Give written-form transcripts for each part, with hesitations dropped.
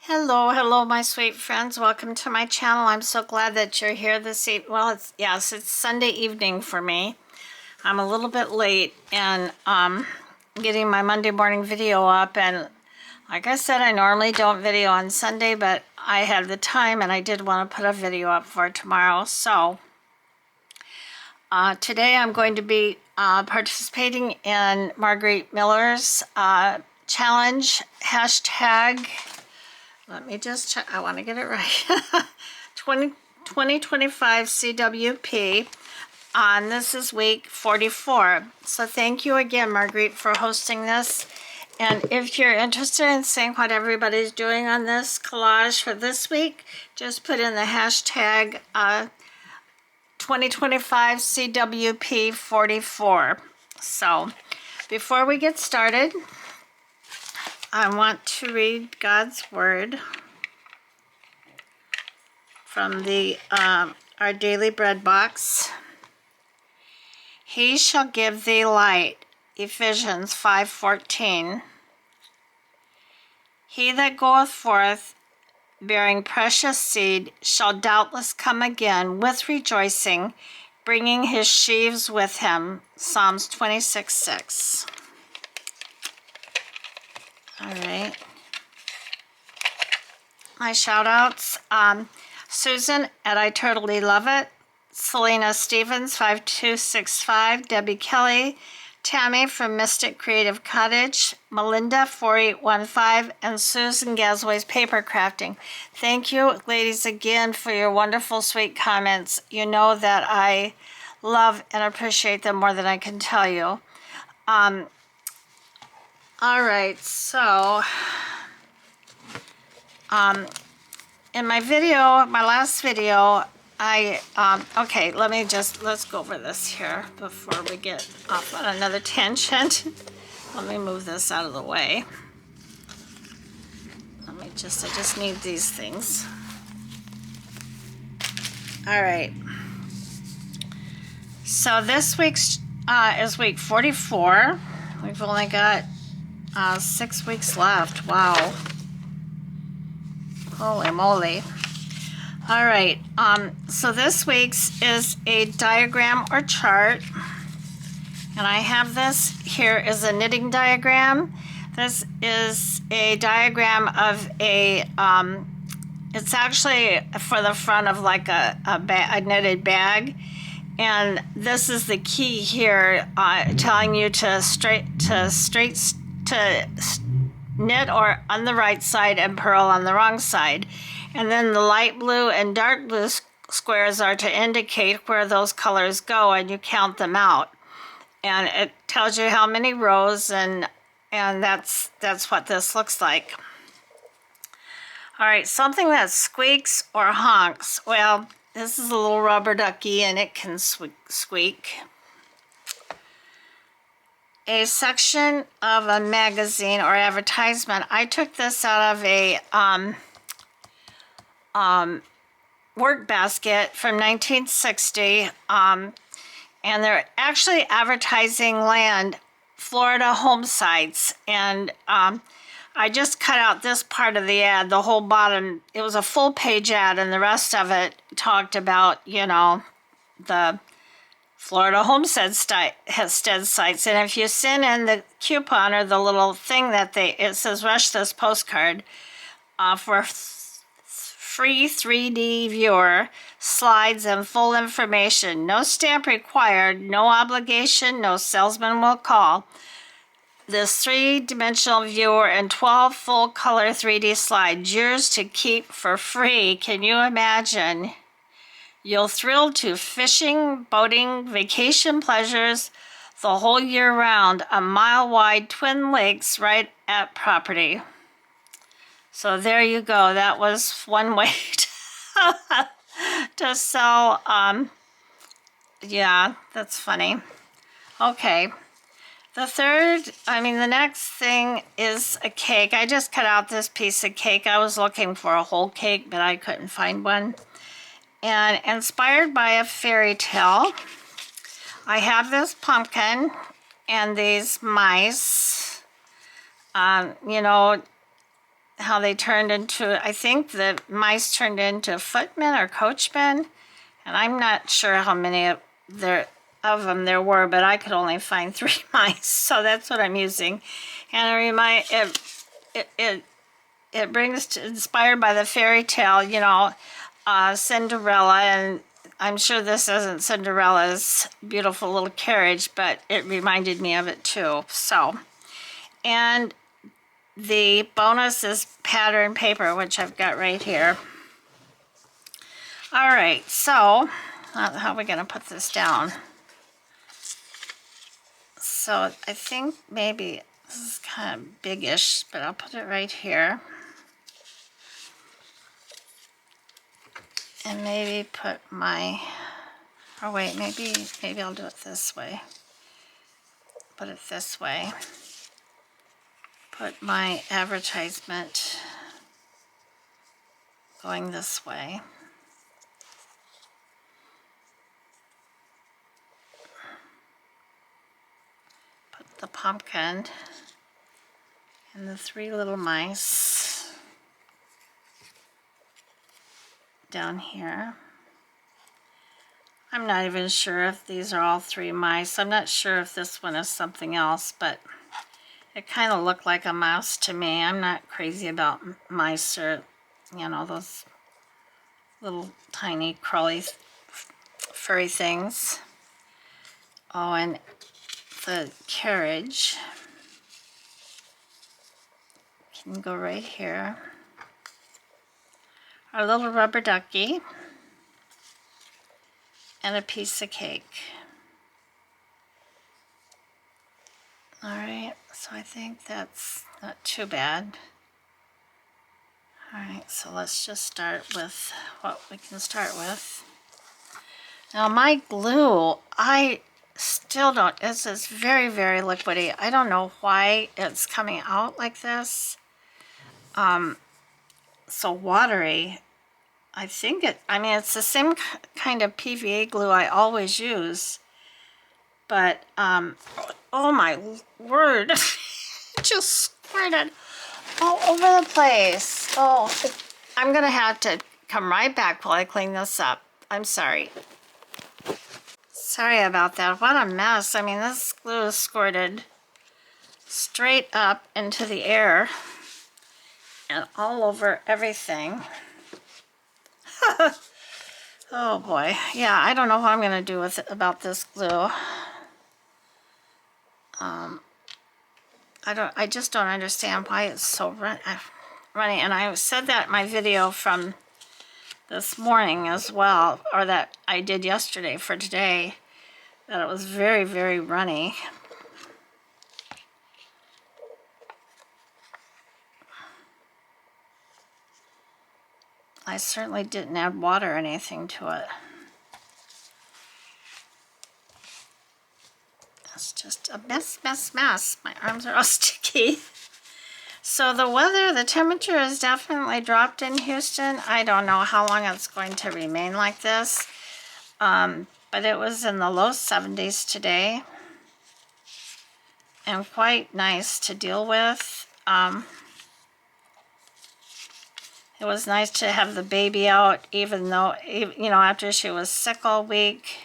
Hello, my sweet friends. Welcome to my channel. I'm so glad that you're here this evening. Well, it's Sunday evening for me. I'm a little bit late and getting my Monday morning video up. And like I said, I normally don't video on Sunday, but I had the time and I did want to put a video up for tomorrow. So today I'm going to be participating in Margarete Miller's challenge hashtag. Let me just check. I want to get it right. 2025 CWP. This is week 44. So thank you again, Margarete, for hosting this. And if you're interested in seeing what everybody's doing on this collage for this week, just put in the hashtag 2025 CWP 44. So before we get started, I want to read God's word from the our daily bread box. He shall give thee light, Ephesians 5:14. He that goeth forth bearing precious seed shall doubtless come again with rejoicing, bringing his sheaves with him. Psalms 26:6. All right. My shout outs. Susan at I Totally Love It. Selena Stevens 5265. Debbie Kelly. Tammy from Mystic Creative Cottage. Melinda 4815. And Susan Gasway's Paper Crafting. Thank you, ladies, again for your wonderful, sweet comments. You know that I love and appreciate them more than I can tell you. All right, so in my video, my last video, okay, let's go over this here before we get off on another tangent. Let me move this out of the way. I just need these things. All right. So this week's is week 44. We've only got 6 weeks left. Wow. Holy moly. All right. So this week's is a diagram or chart. And I have this here is a knitting diagram. This is a diagram of a, it's actually for the front of like a knitted bag. And this is the key here, telling you to knit or on the right side and purl on the wrong side. And then the light blue and dark blue squares are to indicate where those colors go, and you count them out. And it tells you how many rows, and that's what this looks like. All right, something that squeaks or honks. Well, this is a little rubber ducky and it can squeak. A section of a magazine or advertisement. I took this out of a work basket from 1960, and they're actually advertising land, Florida home sites, and I just cut out this part of the ad, the whole bottom. It was a full page ad, and the rest of it talked about, you know, the Florida homestead sites. And if you send in the coupon or the little thing that it says rush this postcard for free 3D viewer, slides, and full information. No stamp required, no obligation, no salesman will call. This 3-dimensional viewer and 12 full-color 3D slides, yours to keep for free. Can you imagine? You'll thrill to fishing, boating, vacation pleasures the whole year round. A mile-wide Twin Lakes right at property. So there you go. That was one way to sell. Yeah, that's funny. Okay. The next thing is a cake. I just cut out this piece of cake. I was looking for a whole cake, but I couldn't find one. And inspired by a fairy tale, I have this pumpkin and these mice. You know, how they turned into, I think the mice turned into footmen or coachmen, and I'm not sure how many of them there were, but I could only find 3 mice, so that's what I'm using. And it brings to, inspired by the fairy tale, you know, Cinderella, and I'm sure this isn't Cinderella's beautiful little carriage, but it reminded me of it too. So, and the bonus is pattern paper, which I've got right here. All right, so how are we gonna put this down? So I think maybe this is kind of biggish, but I'll put it right here. And maybe put my, or wait, maybe I'll do it this way. Put it this way. Put my advertisement going this way. Put the pumpkin and the 3 little mice down here. I'm not even sure if these are all 3 mice. I'm not sure if this one is something else, but it kind of looked like a mouse to me. I'm not crazy about mice or, you know, those little tiny crawly furry things. Oh, and the carriage can go right here. Our little rubber ducky and a piece of cake. All right, so I think that's not too bad. All right, so let's just start with what we can start with. Now my glue, I still don't, this is very, very liquidy. I don't know why it's coming out like this. So watery. I think I mean, it's the same kind of PVA glue I always use. But, oh my word, it just squirted all over the place. Oh, I'm gonna have to come right back while I clean this up. I'm sorry. Sorry about that. What a mess. I mean, this glue is squirted straight up into the air and all over everything. Oh boy. Yeah, I don't know what I'm gonna do with it about this glue. I just don't understand why it's so runny. And I said that in my video from this morning as well, or that I did yesterday for today, that it was very, very runny. I certainly didn't add water or anything to it. It's just a mess, mess, mess. My arms are all sticky. So the weather, the temperature has definitely dropped in Houston. I don't know how long it's going to remain like this. But it was in the low 70s today. And quite nice to deal with. It was nice to have the baby out, even though, you know, after she was sick all week.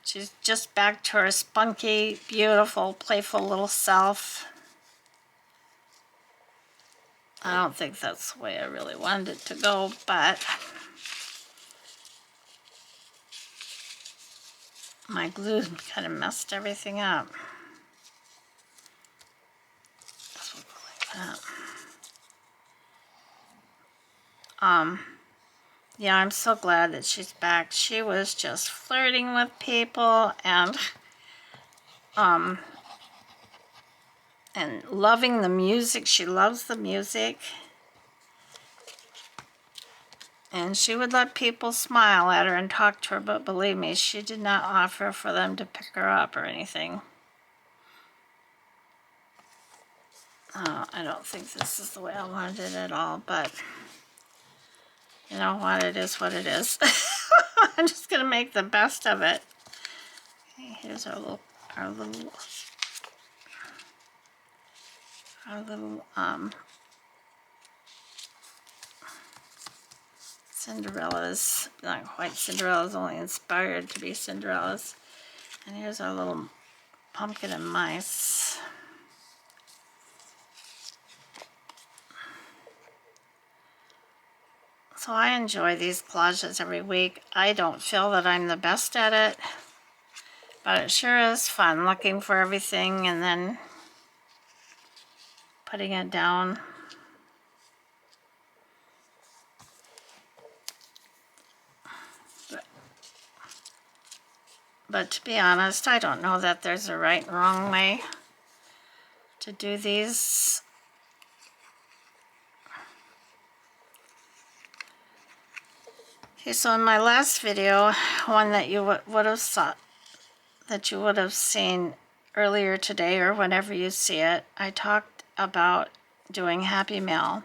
She's just back to her spunky, beautiful, playful little self. I don't think that's the way I really wanted it to go, but my glue kind of messed everything up. This will go like that. Yeah, I'm so glad that she's back. She was just flirting with people and loving the music. She loves the music. And she would let people smile at her and talk to her, but believe me, she did not offer for them to pick her up or anything. I don't think this is the way I wanted it at all, but you know what, it is what it is. I'm just gonna make the best of it. Okay, here's our little Cinderella's, not quite Cinderella's, only inspired to be Cinderella's. And here's our little pumpkin and mice. So I enjoy these collages every week. I don't feel that I'm the best at it, but it sure is fun looking for everything and then putting it down. But to be honest, I don't know that there's a right and wrong way to do these. Okay, so in my last video, one that you would have seen earlier today or whenever you see it, I talked about doing Happy Mail.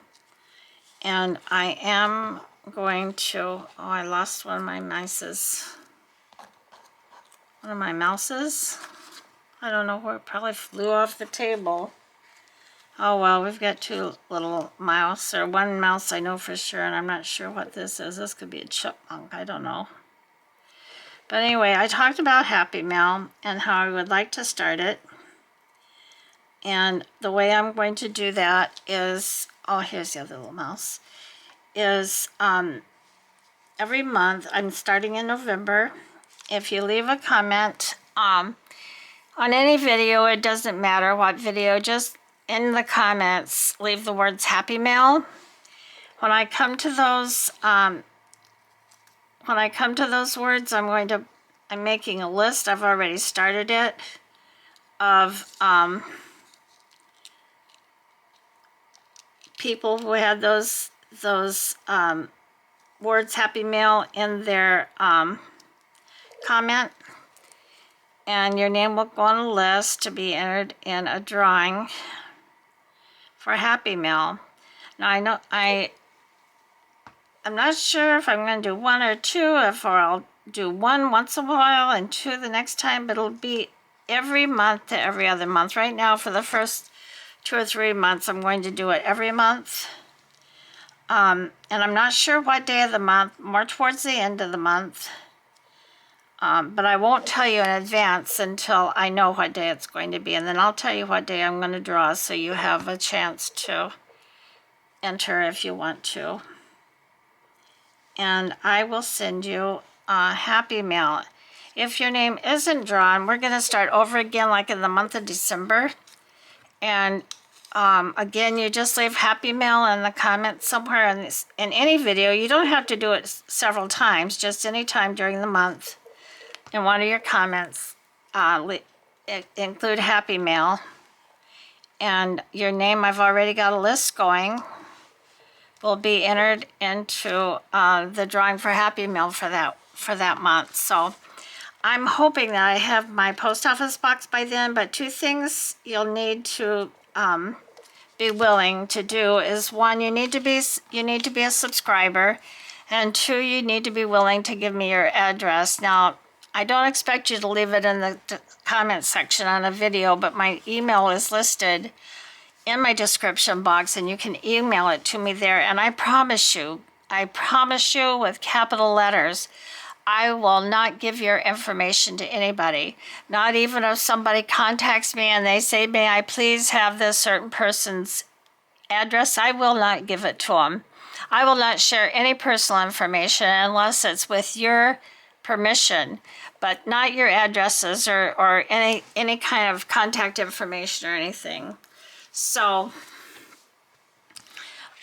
And I am going to, oh, I lost one of my mices. One of my mouses. I don't know where, it probably flew off the table. Oh well, we've got two little mouse, or one mouse I know for sure, and I'm not sure what this is. This could be a chipmunk, I don't know. But anyway, I talked about Happy Mail and how I would like to start it. And the way I'm going to do that is, oh, here's the other little mouse, is every month, I'm starting in November. If you leave a comment on any video, it doesn't matter what video, just in the comments, leave the words Happy Mail. When I come to those, words, I'm making a list. I've already started it of people who had those words Happy Mail in their comment, and your name will go on a list to be entered in a drawing for Happy Mail. Now I'm not sure if I'm going to do one or two, or I'll do one once a while and two the next time, but it'll be every month to every other month. Right now, for the first 2 or 3 months, I'm going to do it every month. And I'm not sure what day of the month, more towards the end of the month. But I won't tell you in advance until I know what day it's going to be. And then I'll tell you what day I'm going to draw, so you have a chance to enter if you want to. And I will send you a Happy Mail. If your name isn't drawn, we're going to start over again like in the month of December. And again, you just leave Happy Mail in the comments somewhere in any video. You don't have to do it several times, just any time during the month. In one of your comments, include Happy Mail. And your name, I've already got a list going, will be entered into the drawing for Happy Mail for that month. So I'm hoping that I have my post office box by then, but two things you'll need to be willing to do is, one, you need to be a subscriber, and two, you need to be willing to give me your address. Now, I don't expect you to leave it in the comment section on a video, but my email is listed in my description box, and you can email it to me there. And I promise you with capital letters, I will not give your information to anybody. Not even if somebody contacts me and they say, may I please have this certain person's address, I will not give it to them. I will not share any personal information unless it's with your permission, but not your addresses or any kind of contact information or anything. So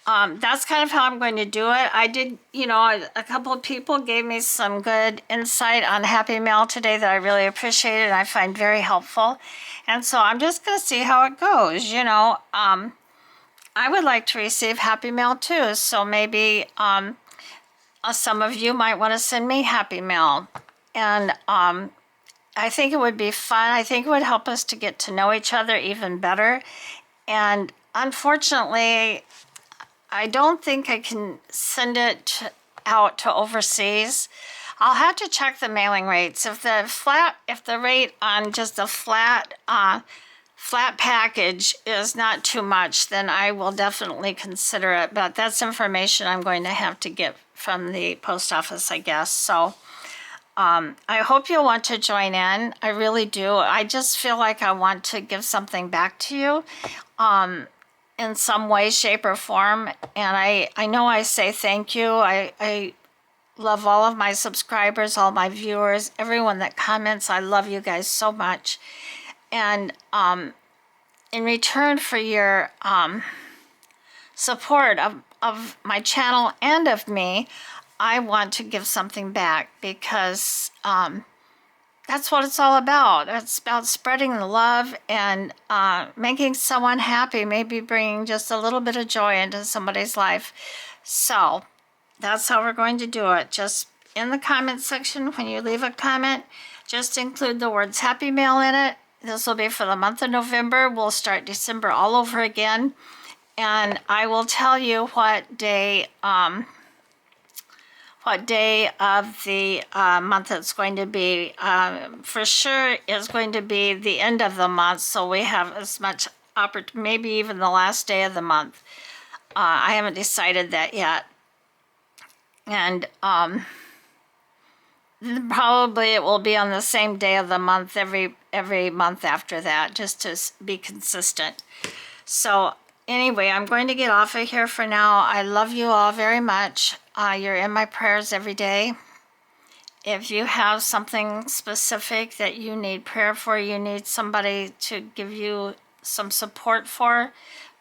that's kind of how I'm going to do it. I did, a couple of people gave me some good insight on Happy Mail today that I really appreciated and I find very helpful. And so I'm just going to see how it goes. I would like to receive Happy Mail too. So maybe some of you might want to send me Happy Mail. And I think it would be fun. I think it would help us to get to know each other even better. And unfortunately, I don't think I can send it out to overseas. I'll have to check the mailing rates. If the rate on just a flat flat package is not too much, then I will definitely consider it. But that's information I'm going to have to get from the post office, I guess. So I hope you'll want to join in. I really do. I just feel like I want to give something back to you in some way, shape, or form. And I know I say thank you. I love all of my subscribers, all my viewers, everyone that comments. I love you guys so much. And in return for your support of my channel and of me, I want to give something back because that's what it's all about. It's about spreading the love and making someone happy, maybe bringing just a little bit of joy into somebody's life. So that's how we're going to do it. Just in the comment section, when you leave a comment, just include the words Happy Mail in it. This will be for the month of November. We'll start December all over again. And I will tell you what day of the month it's going to be. For sure it's going to be the end of the month, so we have as much maybe even the last day of the month. I haven't decided that yet. And probably it will be on the same day of the month every month after that, just to be consistent. So anyway, I'm going to get off of here for now. I love you all very much. You're in my prayers every day. If you have something specific that you need prayer for, you need somebody to give you some support for,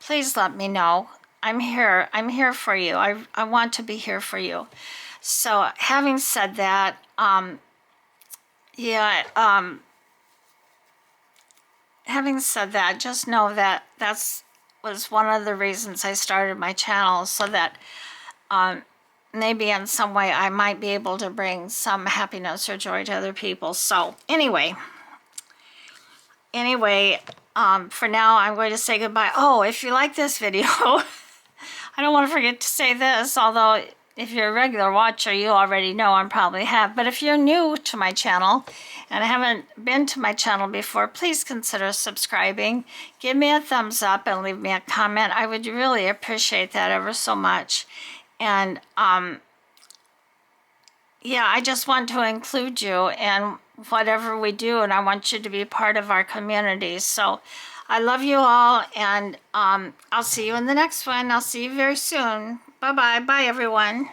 please let me know. I'm here. I'm here for you. I want to be here for you. So having said that, having said that, just know that was one of the reasons I started my channel, so that maybe in some way I might be able to bring some happiness or joy to other people. So anyway, for now I'm going to say goodbye. Oh, if you like this video, I don't want to forget to say this, although if you're a regular watcher, you already know I probably have. But if you're new to my channel and haven't been to my channel before, please consider subscribing. Give me a thumbs up and leave me a comment. I would really appreciate that ever so much. And yeah, I just want to include you in whatever we do, and I want you to be part of our community. So I love you all, and I'll see you in the next one. I'll see you very soon. Bye-bye. Bye, everyone.